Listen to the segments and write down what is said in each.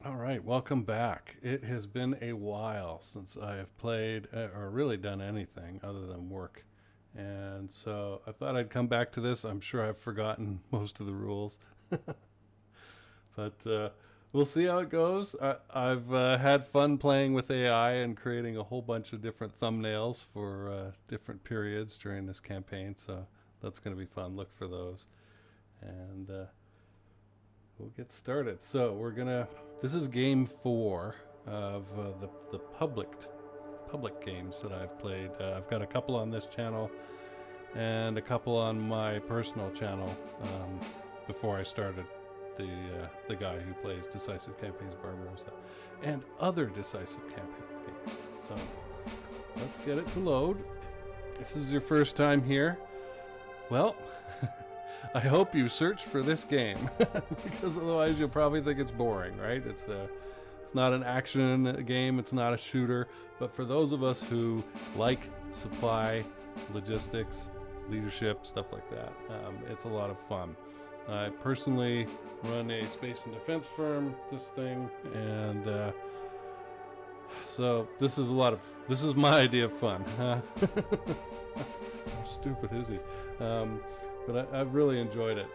All right, welcome back. It has been a while since I have played or really done anything other than work. And so I thought I'd come back to this. I'm sure I've forgotten most of the rules, but we'll see how it goes. I've had fun playing with AI and creating a whole bunch of different thumbnails for different periods during this campaign. So that's going to be fun. Look for those. And we'll get started. So we're gonna. This is game 4 of the public games that I've played. I've got a couple on this channel and a couple on my personal channel. Before I started the guy who plays Decisive Campaigns Barbarossa and other Decisive Campaigns games. So let's get it to load. If this is your first time here, well. I hope you search for this game because otherwise you'll probably think it's boring, right? It's not an action game, it's not a shooter, but for those of us who like supply, logistics, leadership, stuff like that, it's a lot of fun. I personally run a space and defense firm, this thing, and so this is my idea of fun. How stupid is he? But I've really enjoyed it.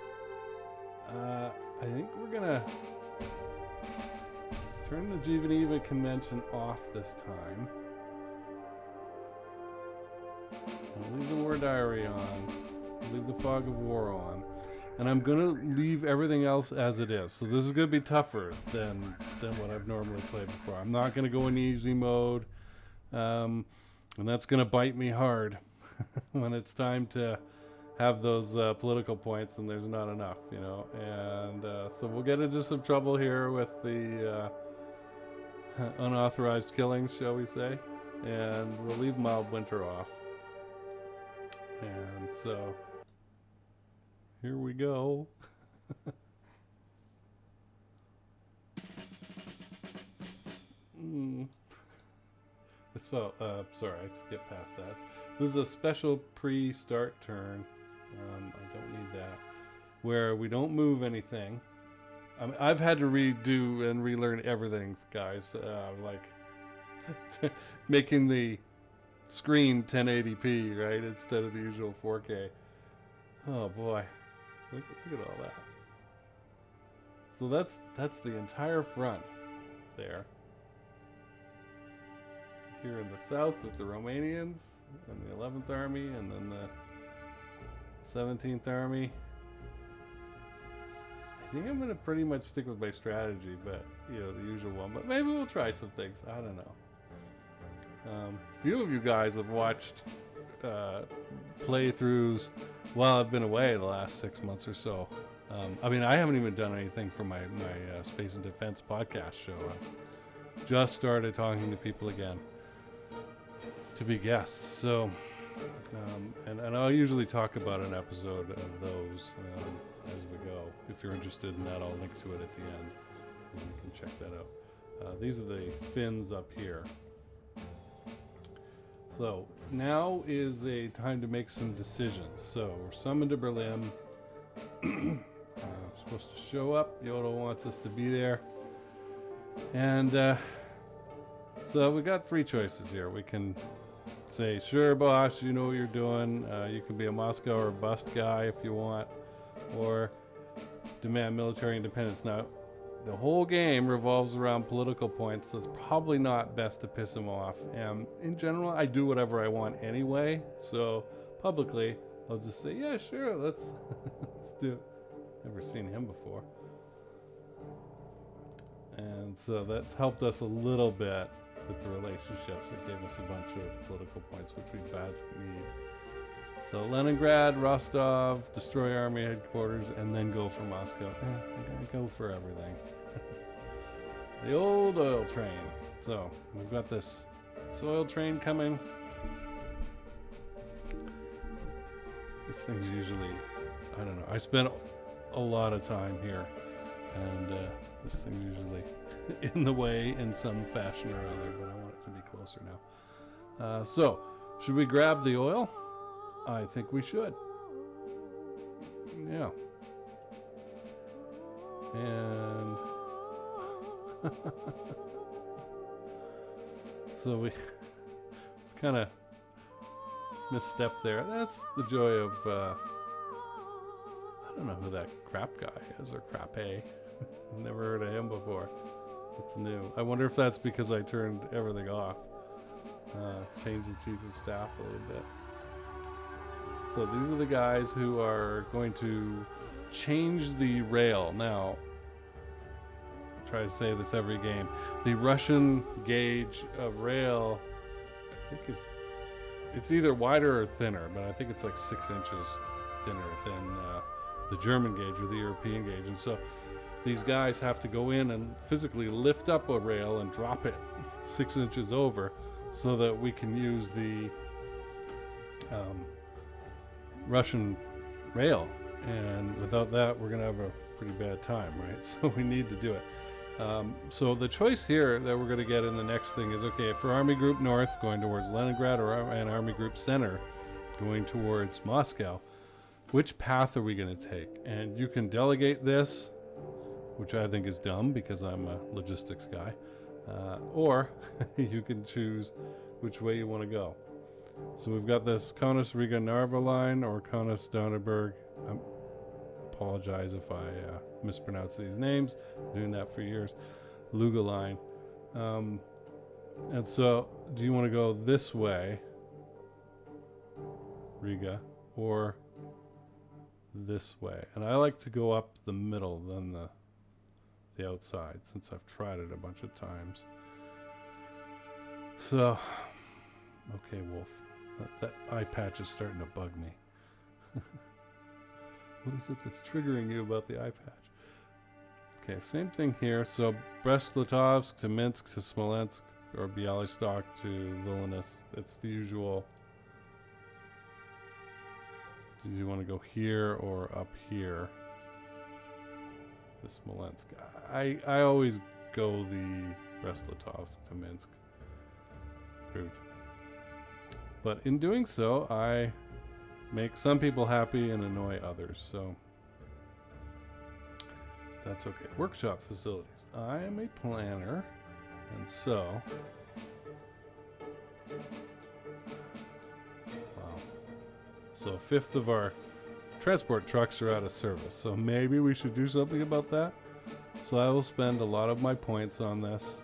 I think we're gonna turn the Geneva Convention off this time. I'll leave the War Diary on. I'll leave the Fog of War on. And I'm gonna leave everything else as it is. So this is gonna be tougher than what I've normally played before. I'm not gonna go in easy mode. And that's gonna bite me hard when it's time to have those political points and there's not enough, and so we'll get into some trouble here with the unauthorized killings, shall we say, and we'll leave Mild Winter off. And so here we go. Sorry, I skipped past that. This is a special pre-start turn. I don't need that. Where we don't move anything. I've had to redo and relearn everything, guys. Like making the screen 1080p, right, instead of the usual 4K. Oh boy, look at all that. So that's the entire front there. Here in the south with the Romanians and the 11th Army, and then the 17th Army. I think I'm going to pretty much stick with my strategy, but the usual one. But maybe we'll try some things. I don't know. A few of you guys have watched playthroughs while I've been away the last 6 months or so. I haven't even done anything for my Space and Defense podcast show. I just started talking to people again to be guests. So. And I'll usually talk about an episode of those as we go. If you're interested in that, I'll link to it at the end. And you can check that out. These are the fins up here. So now is a time to make some decisions. So we're summoned to Berlin. Supposed to show up. Yoda wants us to be there. And so we got 3 choices here. We can say, sure, boss, you know what you're doing. You can be a Moscow or bust guy if you want, or demand military independence. Now, the whole game revolves around political points, so it's probably not best to piss him off. And in general, I do whatever I want anyway, so publicly, I'll just say, yeah, sure, let's do it. Never seen him before. And so that's helped us a little bit with the relationships. It gave us a bunch of political points, which we badly need. So Leningrad, Rostov, destroy army headquarters, and then go for Moscow. I gotta go for everything. The old oil train. So we've got this oil train coming. This thing's usually, I don't know, I spent a lot of time here, and this thing's usually in the way in some fashion or other, but I want it to be closer now. So, should we grab the oil? I think we should. Yeah. And So we kind of misstepped there. That's the joy of, I don't know who that crap guy is, or crappe. Never heard of him before. It's new. I wonder if that's because I turned everything off. Changed the chief of staff a little bit. So these are the guys who are going to change the rail. Now, I try to say this every game. The Russian gauge of rail, I think it's either wider or thinner, but I think it's like 6 inches thinner than the German gauge or the European gauge. And so these guys have to go in and physically lift up a rail and drop it 6 inches over so that we can use the Russian rail. And without that, we're going to have a pretty bad time, right? So we need to do it. So the choice here that we're going to get in the next thing is, okay, for Army Group North going towards Leningrad and Army Group Center going towards Moscow, which path are we going to take? And you can delegate this, which I think is dumb because I'm a logistics guy, or you can choose which way you want to go. So we've got this Kaunas Riga Narva line, or Kaunas Donnerberg. I apologize if I mispronounce these names. I'm doing that for years. Luga line. And so, do you want to go this way, Riga, or this way? And I like to go up the middle than the outside, since I've tried it a bunch of times. So, okay, Wolf. That eye patch is starting to bug me. What is it that's triggering you about the eye patch? Okay, same thing here. So Brest-Litovsk to Minsk to Smolensk, or Bialystok to Vilnius. It's the usual. Do you want to go here or up here? The Smolensk. I always go the Brest-Litovsk to Minsk route. But in doing so, I make some people happy and annoy others, so that's okay. Workshop facilities. I am a planner, and so, wow. So a fifth of our transport trucks are out of service, so maybe we should do something about that. So I will spend a lot of my points on this.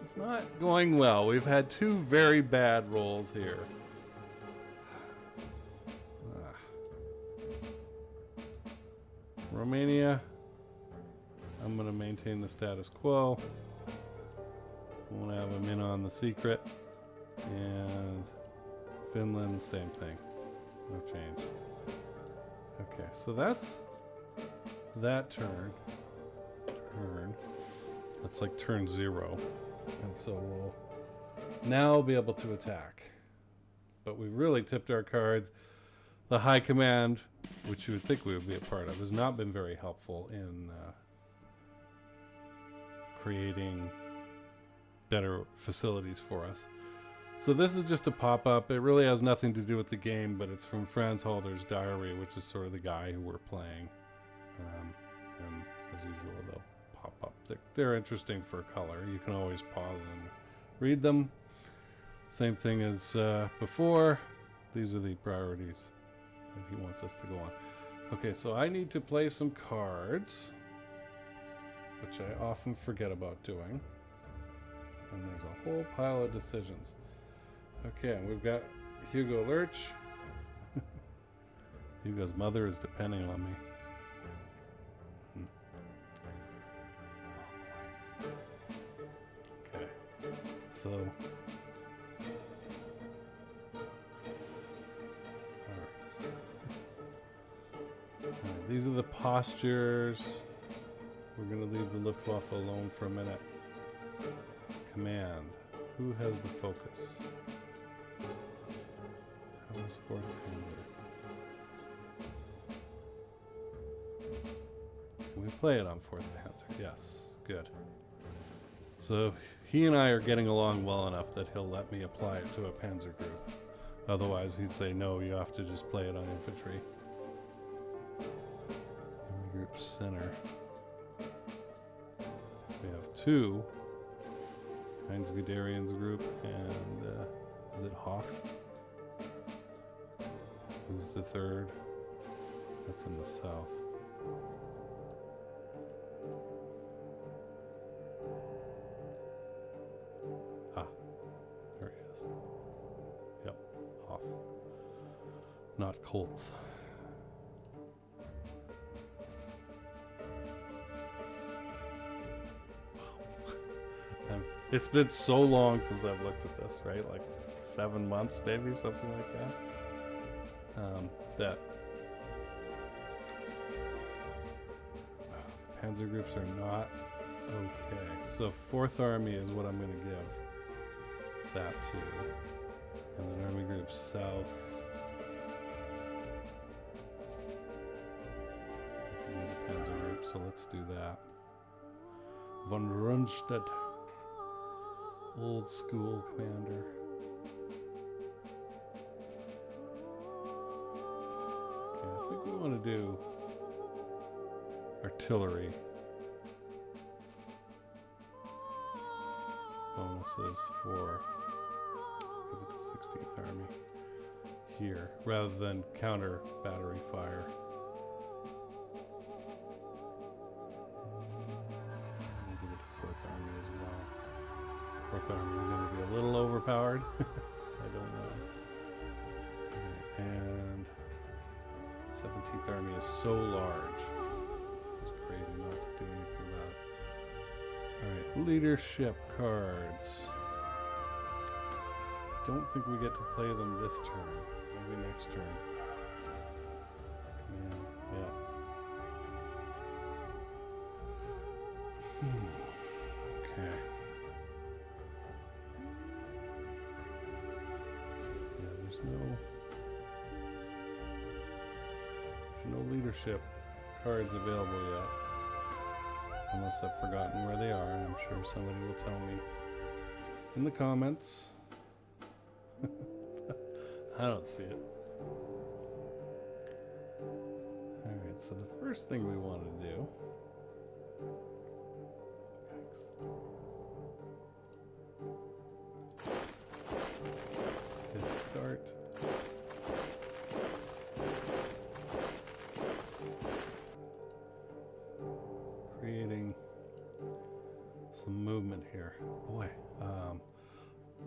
It's not going well. We've had 2 very bad rolls here. Romania, I'm going to maintain the status quo. I want to have them in on the secret. And Finland, same thing. No change. Okay, so that's that turn. That's like turn 0. And so we'll now be able to attack. But we really tipped our cards. The High Command, which you would think we would be a part of, has not been very helpful in creating better facilities for us. So this is just a pop-up. It really has nothing to do with the game, but it's from Franz Halder's diary, which is sort of the guy who we're playing. And as usual, they'll pop up. They're interesting for color. You can always pause and read them. Same thing as before. These are the priorities that he wants us to go on. Okay, so I need to play some cards, which I often forget about doing. And there's a whole pile of decisions. Okay, and we've got Hugo Lurch. Hugo's mother is depending on me. Okay, so alright, these are the postures. We're going to leave the Luftwaffe alone for a minute. Command. Who has the focus? How is 4th Panzer? Can we play it on 4th Panzer? Yes. Good. So he and I are getting along well enough that he'll let me apply it to a Panzer group. Otherwise he'd say, no, you have to just play it on infantry. There we center. We have 2. Heinz Guderian's group and is it Hoth? Who's the 3rd? That's in the south. Ah, there he is. Yep, Hoth. Not Kolth. It's been so long since I've looked at this, right? Like 7 months, maybe, something like that. Panzer groups are not okay. So 4th Army is what I'm going to give that to. And then Army Group South. Panzer group, so let's do that. Von Rundstedt. Old school commander. Okay, I think we want to do artillery. Bonuses for give it to 16th Army here, rather than counter battery fire. We'll give it to 4th Army as well. 4th Army is going to be a little overpowered. I don't know. Okay, and 17th Army is so large. It's crazy not to do anything about it. Alright, leadership cards. Don't think we get to play them this turn. Maybe next turn. Yeah. Okay. There's no leadership cards available yet. Unless I've forgotten where they are, and I'm sure somebody will tell me in the comments. I don't see it. Alright, so the first thing we want to do is start creating some movement here. Boy,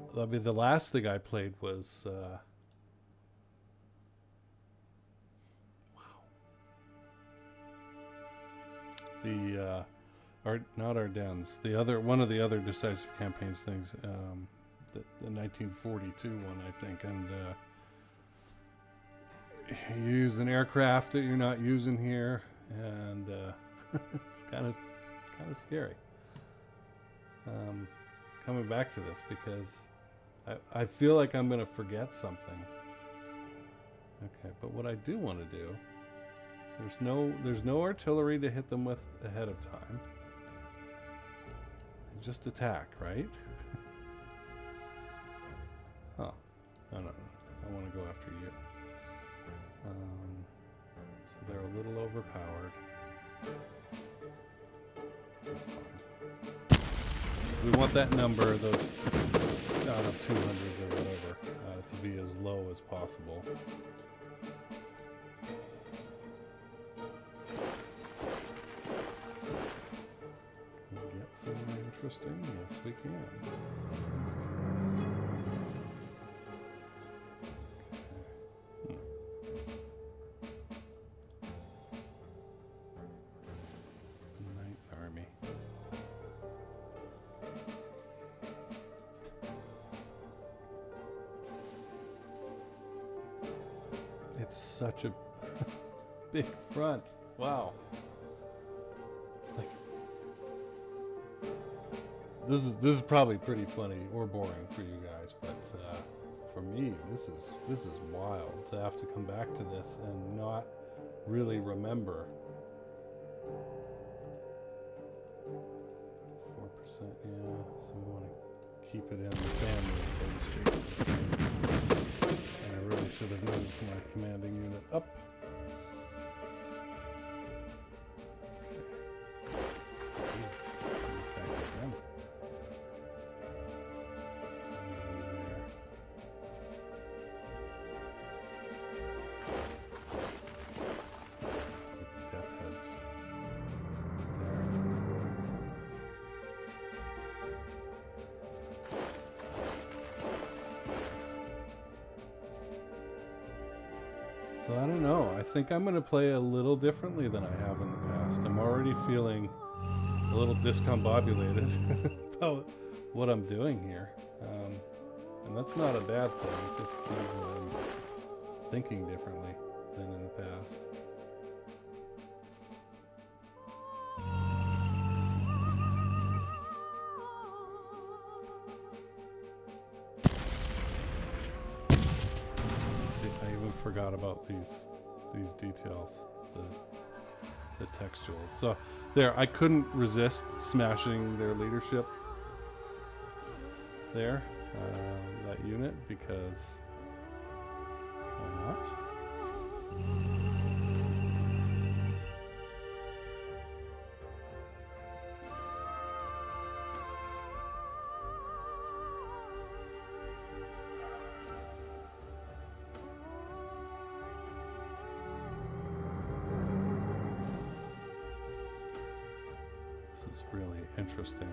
that'll be the last thing I played was the not Ardennes, the other one of the other Decisive Campaigns things, the 1942 one, I think, and you use an aircraft that you're not using here, and it's kind of scary. Coming back to this because I feel like I'm going to forget something. Okay, but what I do want to do, there's no artillery to hit them with ahead of time. Just attack, right? Oh, no, I want to go after you. So they're a little overpowered. That's fine. So we want that number, those out of 200s or whatever, to be as low as possible. Can we get somewhere interesting? Yes, we can. Let's do this. Ninth Army. It's such a big front. Wow. Like, this is probably pretty funny or boring for you guys, but for me, this is wild to have to come back to this and not really remember. 4%, yeah. So we want to keep it in the family, so to speak. And I really should have moved my commanding unit up. So I don't know. I think I'm going to play a little differently than I have in the past. I'm already feeling a little discombobulated about what I'm doing here. And that's not a bad thing. It just means that I'm thinking differently than in the past. See, I even forgot about these details, the textuals. So there, I couldn't resist smashing their leadership there, that unit, because why not? This is really interesting.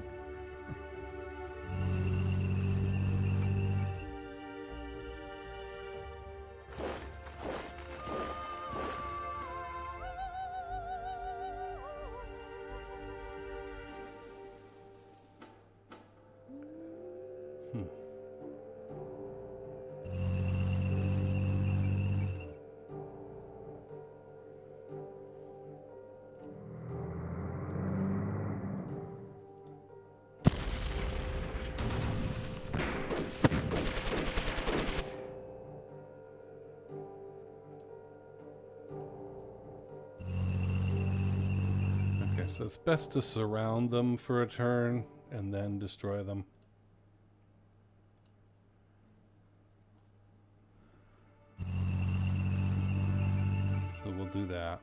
So it's best to surround them for a turn and then destroy them. So we'll do that.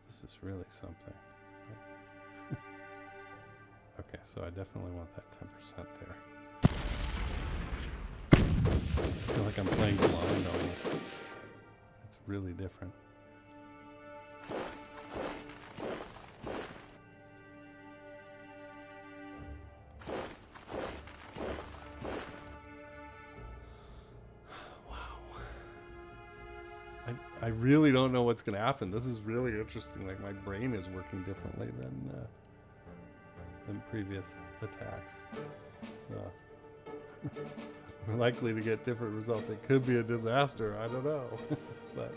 This is really something. Okay, so I definitely want that 10% there. I feel like I'm playing blind almost. It's really different. Wow. I really don't know what's going to happen. This is really interesting. Like, my brain is working differently than previous attacks. So we're likely to get different results. It could be a disaster. I don't know. But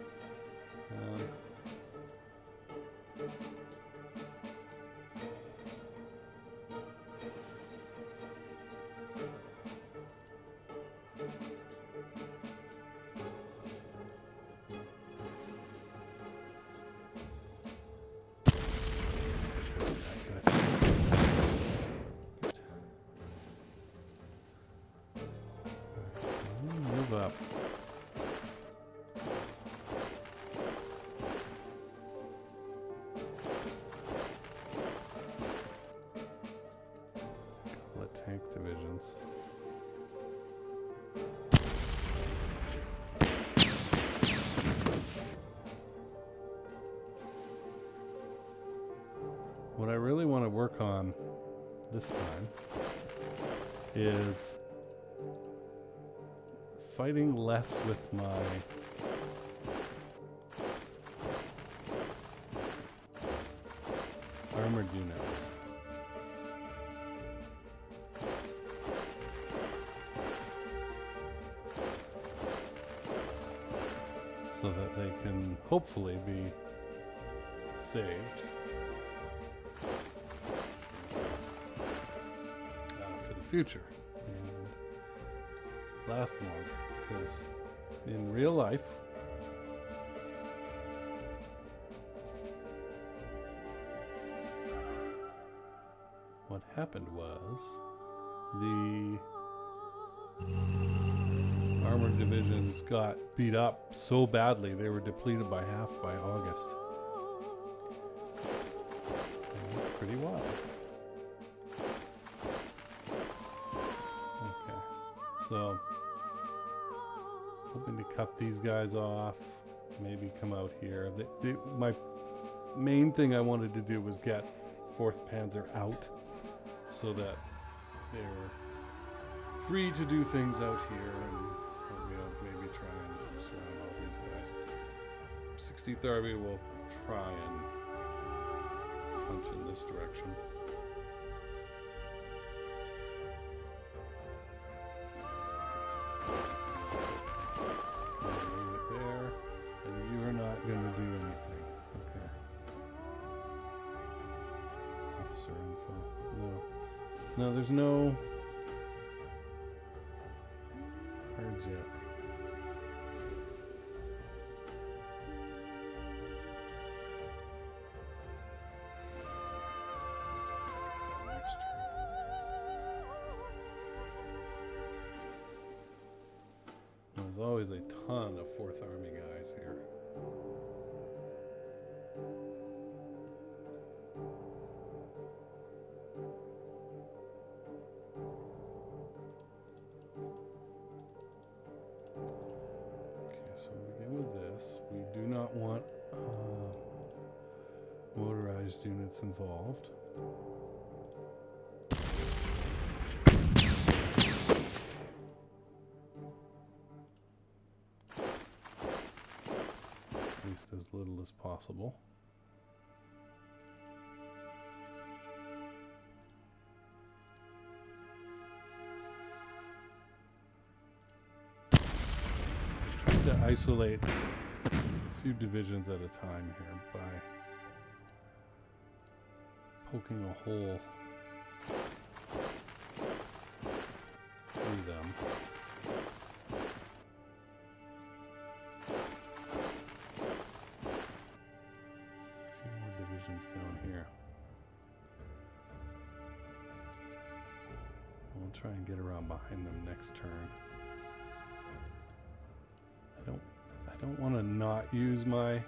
move up. Couple of tank divisions. What I really want to work on this time is fighting less with my armored units. So that they can hopefully be saved for the future and last longer. Because in real life, what happened was the armored divisions got beat up so badly they were depleted by half by August. And that's pretty wild. Okay, so hoping to cut these guys off, maybe come out here. My main thing I wanted to do was get 4th Panzer out so that they're free to do things out here, and maybe try and surround all these guys. 16th Army will try and punch in this direction. There, and you are not going to do anything. Okay. Officer info. No, there's no cards yet. Next turn. There's always a ton of 4th Army guys here. So we begin with this. We do not want motorized units involved. At least as little as possible. To isolate a few divisions at a time here by poking a hole through them. A few more divisions down here. We'll try and get around behind them next turn. I don't want to not use my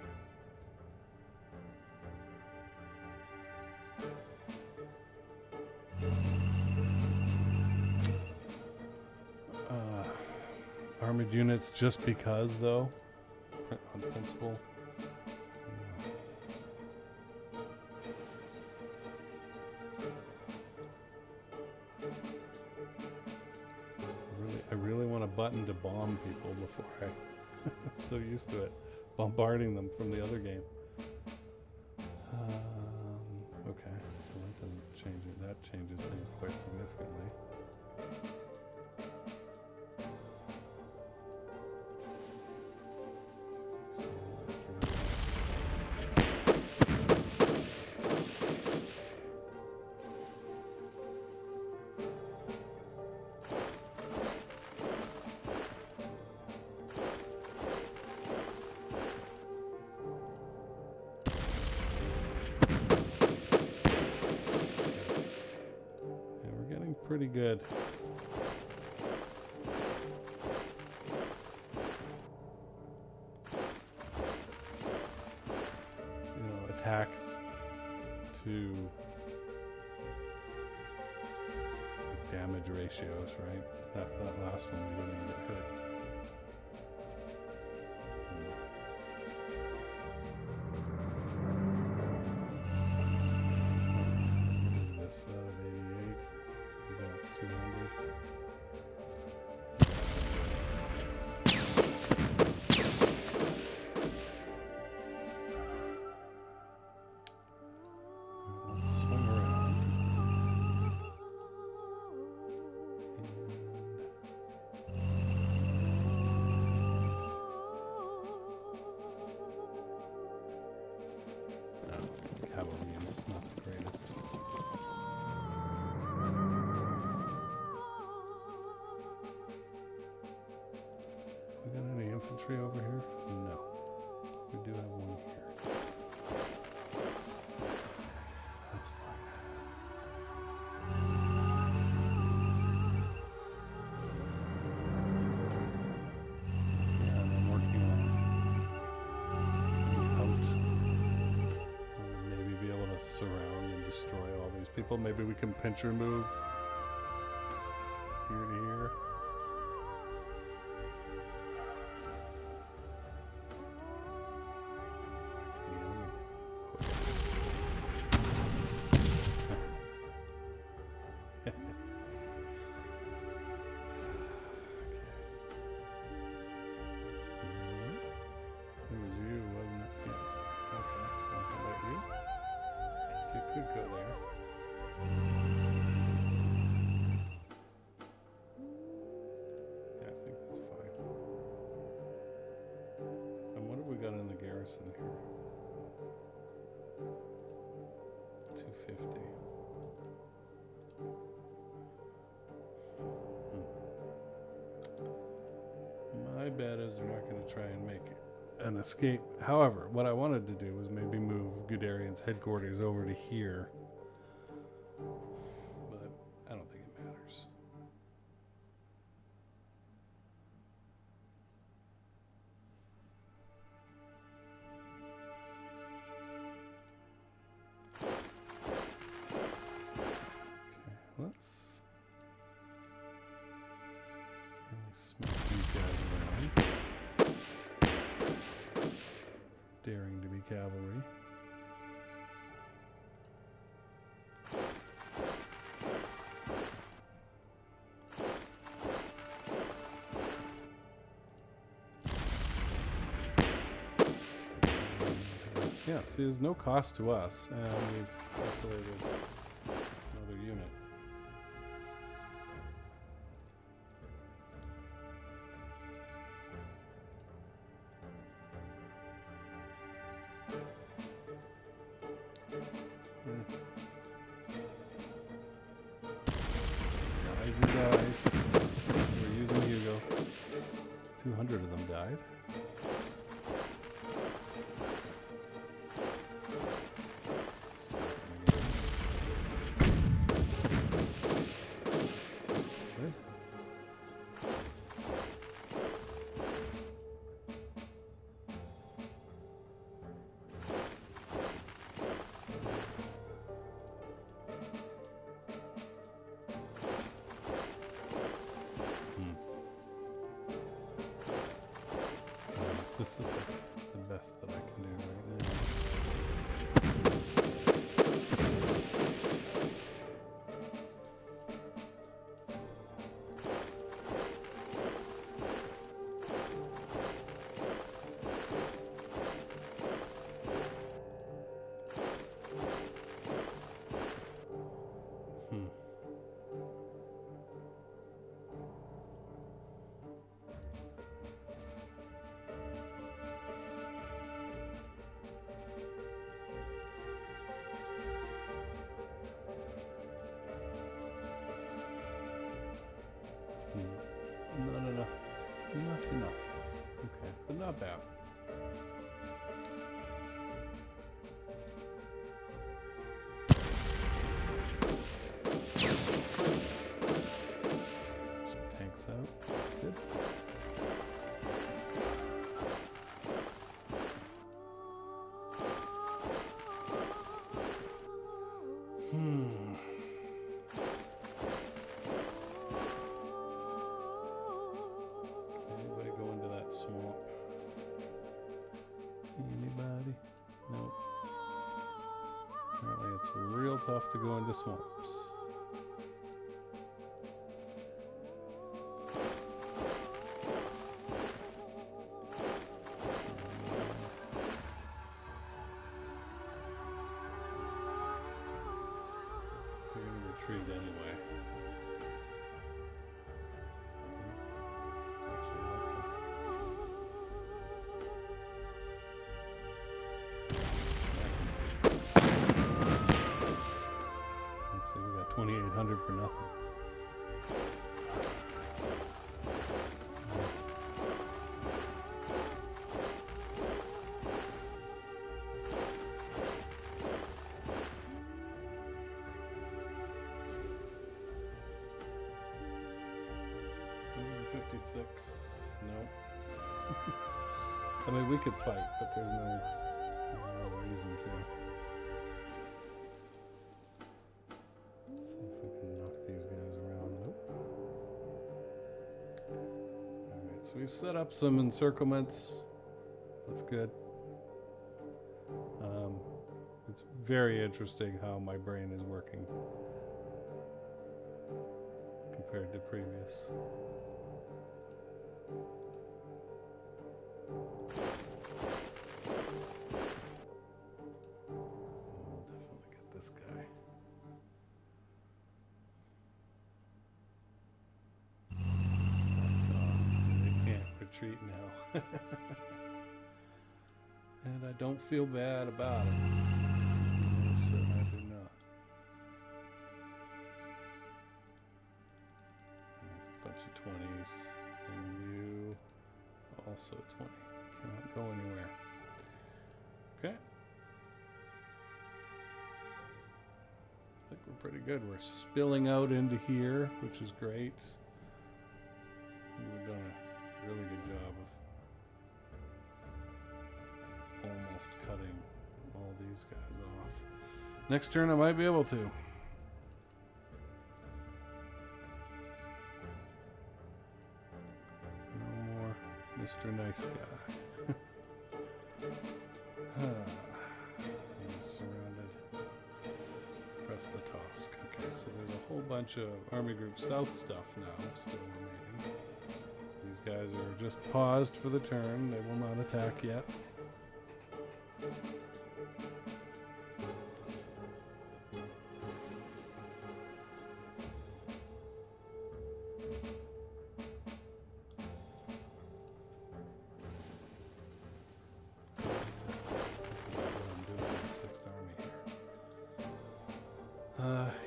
armored units just because, though, on principle. I really want a button to bomb people before I'm so used to it, bombarding them from the other game. Okay, so that doesn't change it. That changes things quite significantly. Pretty good. Attack to damage ratios, right? That last one we didn't get hit. What is this out of 88? About 200. Let's swing around. Cavalry unit's not the greatest. We got any infantry over here? No. We do have one here. That's fine. Yeah, and I'm working on maybe be able to surround and destroy all these people. Maybe we can pinch or move here to here. 50. My bet is they're not going to try and make an escape. However, what I wanted to do was maybe move Guderian's headquarters over to here. But I don't think it matters. Let's really smack these guys around. Daring to be cavalry. Yeah, see, there's no cost to us, and we've isolated another unit. Guys. We're using Hugo. 200 of them died. This is the best that I can do right now. Not enough. Not enough. Okay, but not bad. Some tanks out. That's good. Swamp. Anybody? Nope. Apparently it's real tough to go into swamps. They're going to retreat anyway. So we got 2,800 for nothing. $156. Nope. I mean, we could fight, but there's no reason to. So we've set up some encirclements. That's good. It's very interesting how my brain is working compared to previous. I'll definitely get this guy. Retreat now. And I don't feel bad about it. No, sir, I do not. Nice. And you also 20. Cannot go anywhere. Okay. I think we're pretty good. We're spilling out into here, which is great. We've done a really good job of almost cutting all these guys off. Next turn I might be able to. No more Mr. Nice Guy. I'm surrounded. Press the Tosk. Okay, so there's a whole bunch of Army Group South stuff now still remaining. These guys are just paused for the turn. They will not attack yet.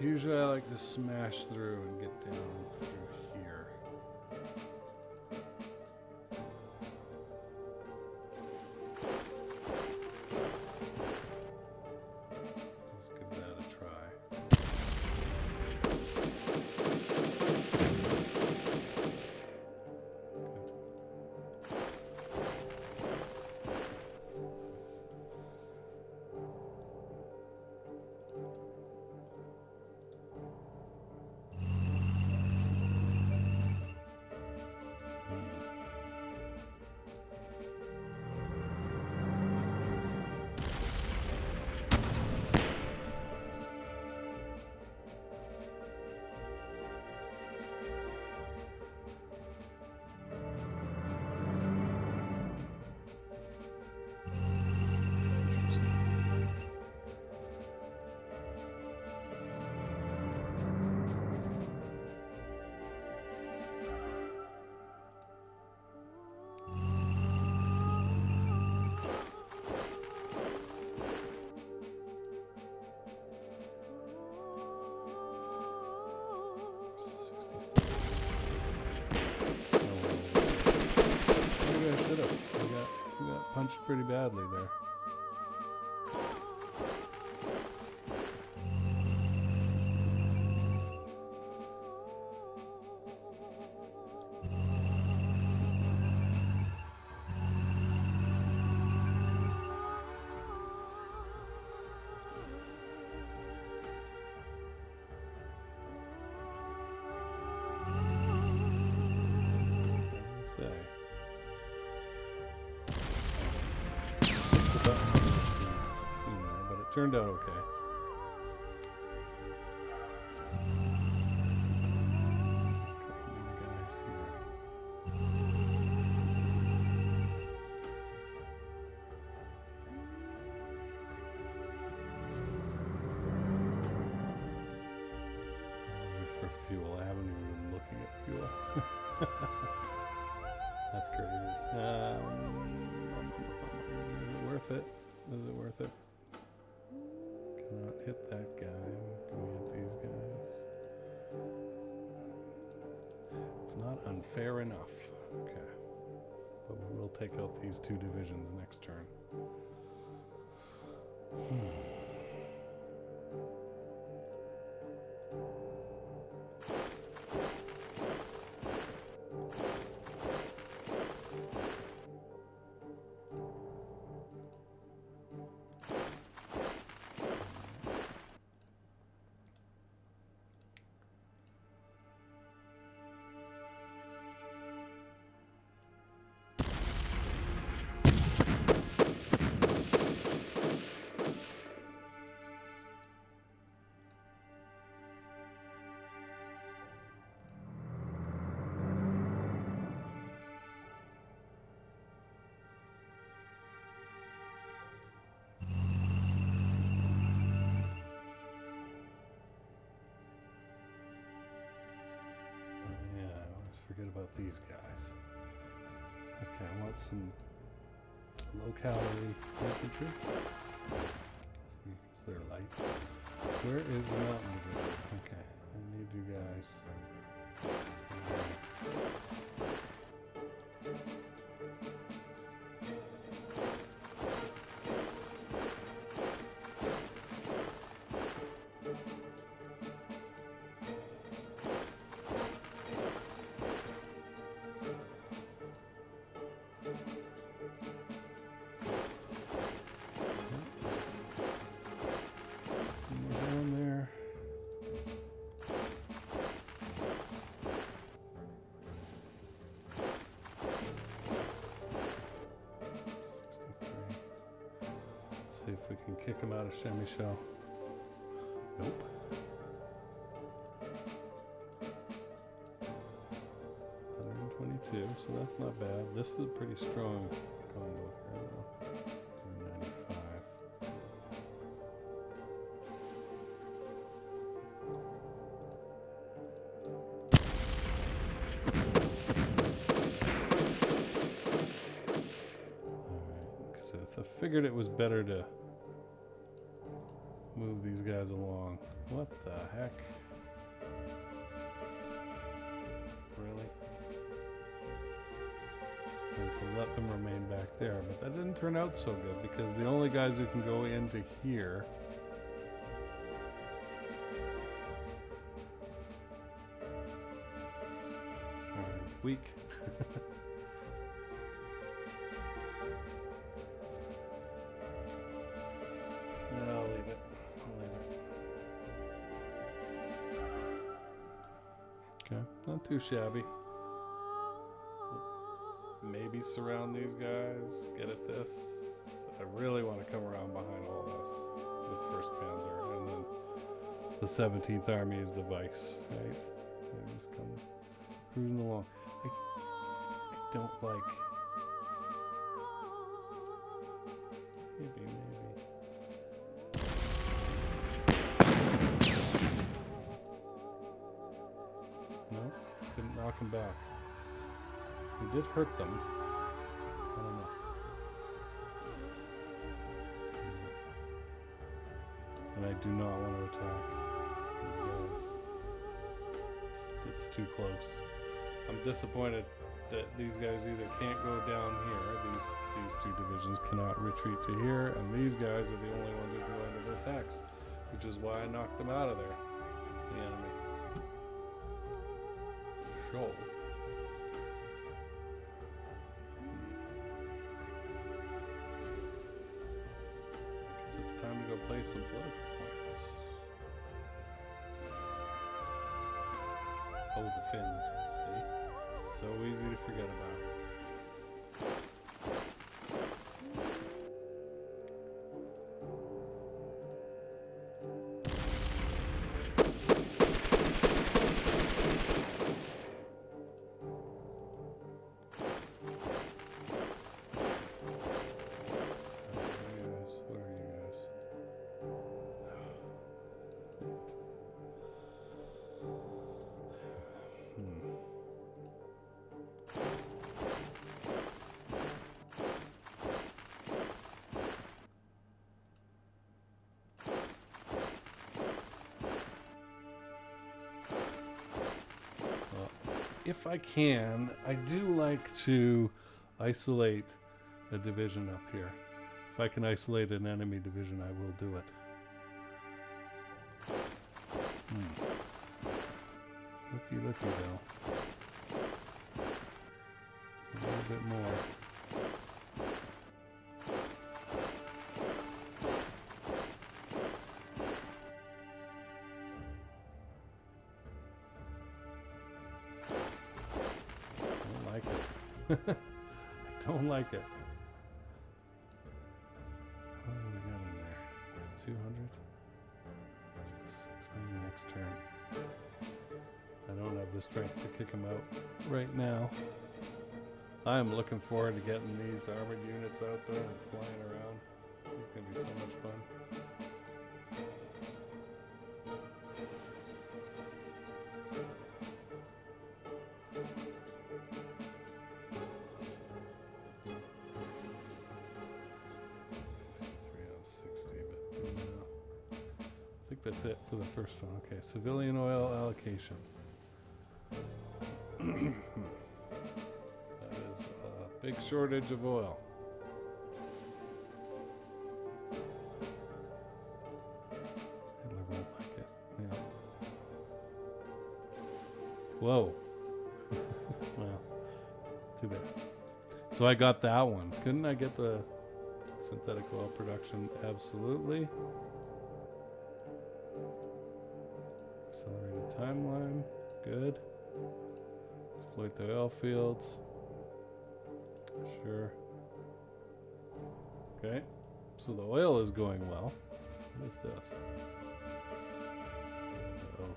Usually I like to smash through and get down through here. Let's give that a try. We got punched pretty badly there. Turned out okay. For fuel, I haven't even been looking at fuel. That's crazy. Is it worth it? Is it worth it? Cannot hit that guy. Can we hit these guys? It's not unfair enough. Okay. But we will take out these two divisions next turn. Forget about these guys. Okay, I want some low-calorie infantry. See, because they're light. Where is the mountain division? Okay, I need you guys See if we can kick him out of Shemy Shell. Nope. $122, so that's not bad. This is a pretty strong combo here, though. 95. So I figured it was better to move these guys along. What the heck? Really? And to let them remain back there. But that didn't turn out so good because the only guys who can go into here are weak. I'll leave it. Okay, not too shabby. Maybe surround these guys, get at this. I really want to come around behind all this with 1st Panzer, and then the 17th Army is the vice, right? They just come cruising along. I don't like... Maybe. No, couldn't knock him back. We did hurt them. I don't know. And I do not want to attack these guys. It's too close. I'm disappointed that these guys either can't go down here, these two divisions cannot retreat to here, and these guys are the only ones that go into this hex, which is why I knocked them out of there, the enemy. Shoal. I guess it's time to go play some political points. Oh, the Finns, see? So easy to forget about. If I can, I do like to isolate a division up here. If I can isolate an enemy division, I will do it. Looky though. A little bit more. I don't like it. What do we got in there? 200? 6 maybe next turn. I don't have the strength to kick him out right now. I am looking forward to getting these armored units out there and flying around. It's going to be so much fun. That's it for the first one. Okay, civilian oil allocation. Big shortage of oil. Hitler won't like it. Yeah. Whoa. Well, too bad. So I got that one. Couldn't I get the synthetic oil production? Absolutely. Accelerated timeline. Good. Exploit the oil fields. Sure. Okay. So the oil is going well. What is this? Oath.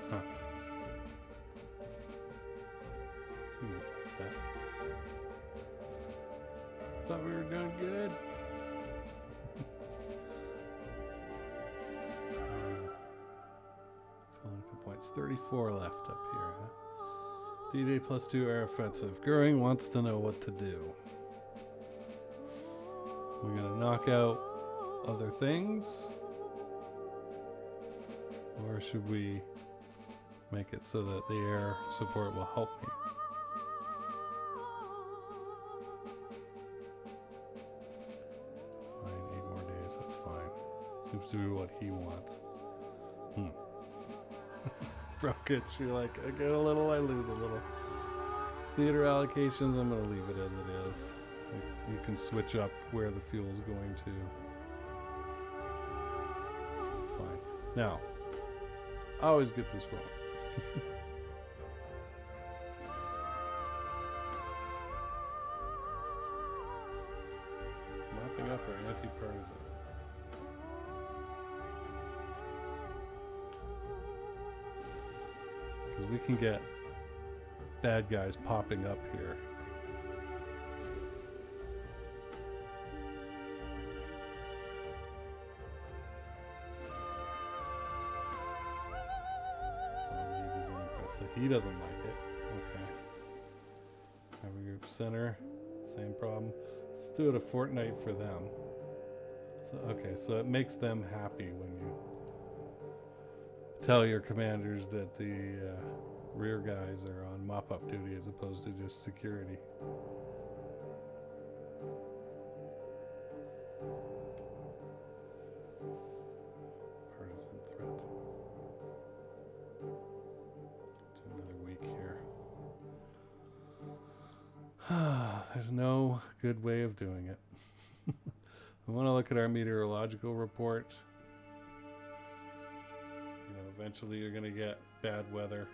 Huh. Like that. Thought we were doing good. Political points. 34 left up here, huh? D-Day +2 air offensive. Goering wants to know what to do. We're gonna knock out other things? Or should we make it so that the air support will help me? Fine, 8 more days, that's fine. Seems to be what he wants. Broken, she like, I get a little, I lose a little. Theater allocations, I'm gonna leave it as it is. You can switch up where the fuel's going to. Fine. Now, I always get this wrong. Mopping up our anti-partisan. Because we can get bad guys popping up here. So he doesn't like it. Okay. Army Group Center, same problem. Let's do it a fortnight for them. So okay, so it makes them happy when you tell your commanders that the rear guys are on mop-up duty as opposed to just security. Partisan threat. Another week here. There's no good way of doing it. I want to look at our meteorological report. You know, eventually you're going to get bad weather.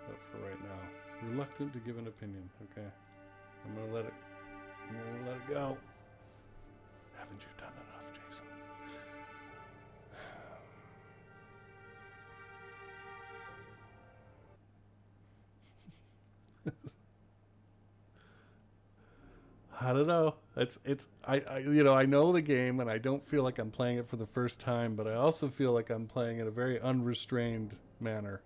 But for right now, reluctant to give an opinion. Okay, I'm going to let it go. Haven't you done enough, Jason? I don't know. I know the game and I don't feel like I'm playing it for the first time, but I also feel like I'm playing in a very unrestrained manner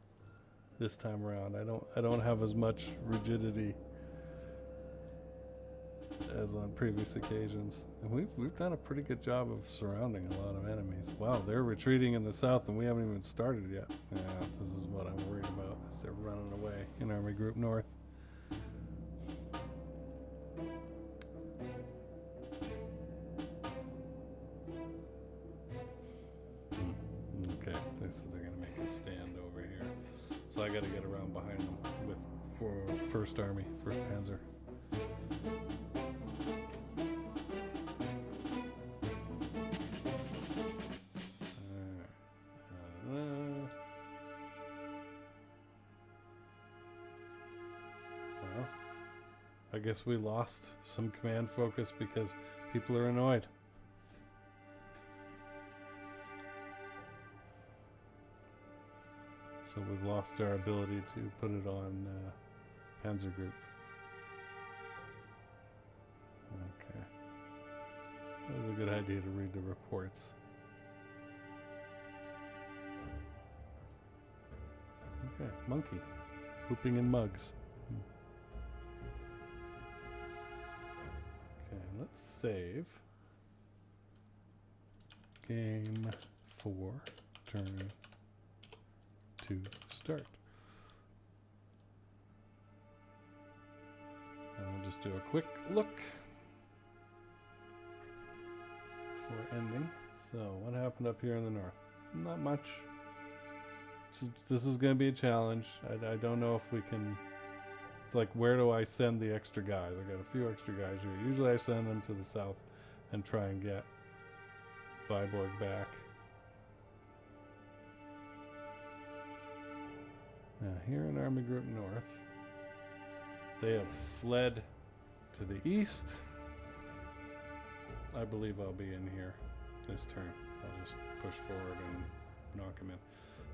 this time around. I don't have as much rigidity as on previous occasions. And we've done a pretty good job of surrounding a lot of enemies. Wow, they're retreating in the south and we haven't even started yet. Yeah, this is what I'm worried about, is they're running away in Army Group North. Okay, so they're gonna make a stand over here. So I gotta get around behind them for 1st Army, 1st Panzer. Well, I guess we lost some command focus because people are annoyed. So we've lost our ability to put it on Panzer Group. Okay. So it was a good idea to read the reports. Okay, monkey. Pooping in mugs. let's save. Game 4, turn 2, start. And we'll just do a quick look for ending. So, what happened up here in the north? Not much. This is going to be a challenge. I don't know if we can... It's like, where do I send the extra guys? I got a few extra guys here. Usually I send them to the south and try and get Viborg back. Now, here in Army Group North, they have fled to the east. I believe I'll be in here this turn. I'll just push forward and knock them in.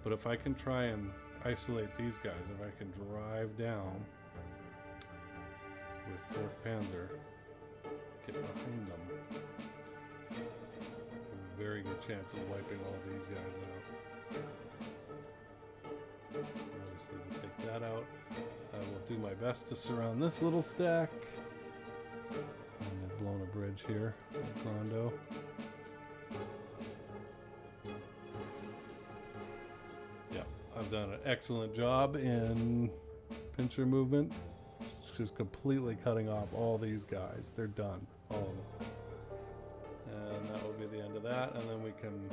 But if I can try and isolate these guys, if I can drive down with 4th Panzer, get behind them, I have a very good chance of wiping all these guys out. Obviously, we'll take that out. I will do my best to surround this little stack. And I've blown a bridge here at Rondo. Yeah, I've done an excellent job in pincer movement. Just completely cutting off all these guys. They're done, all of them. And that will be the end of that, and then we can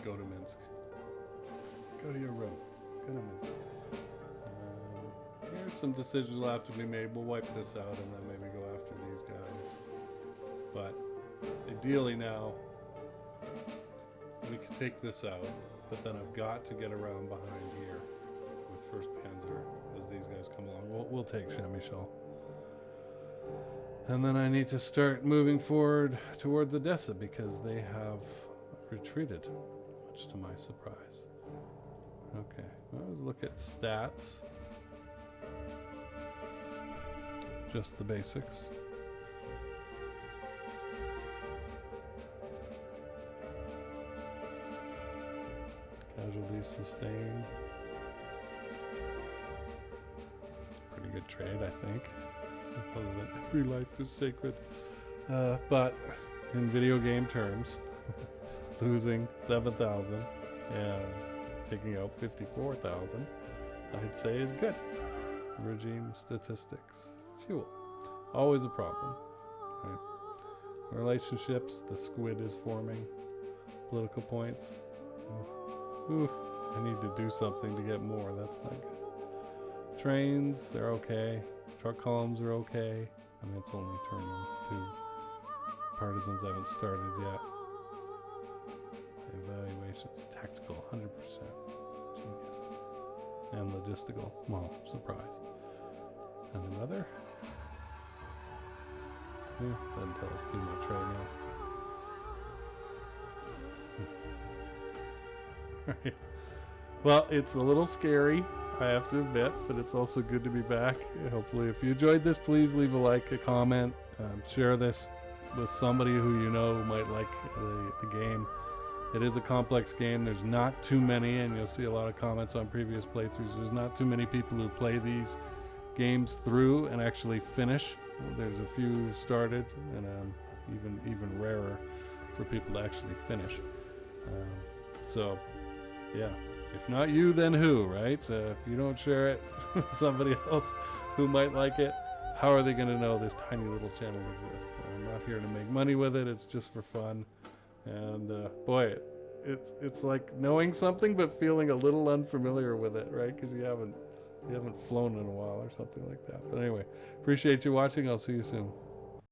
go to Minsk. Go to your room. Go to Minsk. Here's some decisions will have to be made. We'll wipe this out and then maybe go after these guys. But ideally now, we can take this out, but then I've got to get around behind here with 1st Panzer as these guys come along. We'll take Chamichal. And then I need to start moving forward towards Odessa because they have retreated, much to my surprise. Okay, let's look at stats. Just the basics. Casualties sustained. It's a pretty good trade, I think. Other than every life is sacred. But in video game terms, losing 7,000 and taking out 54,000, I'd say is good. Regime statistics. Fuel. Always a problem. Right? Relationships, the squid is forming. Political points. Oof, I need to do something to get more. That's not good. Trains, they're okay. Truck columns are okay. I mean, it's only turn 2. Partisans haven't started yet. Evaluations, tactical, 100%. Genius. And logistical, well, surprise. And the weather? Doesn't tell us too much right now. Right. Well, it's a little scary, I have to admit, but it's also good to be back. Hopefully, if you enjoyed this, please leave a like, a comment, share this with somebody who you know who might like the game. It is a complex game. There's not too many, and you'll see a lot of comments on previous playthroughs. There's not too many people who play these games through and actually finish. There's a few started, and even rarer for people to actually finish. So, yeah. If not you, then who, right? If you don't share it with somebody else who might like it, how are they going to know this tiny little channel exists? I'm not here to make money with it. It's just for fun. And boy, it's like knowing something but feeling a little unfamiliar with it, right? Because you haven't flown in a while or something like that. But anyway, appreciate you watching. I'll see you soon.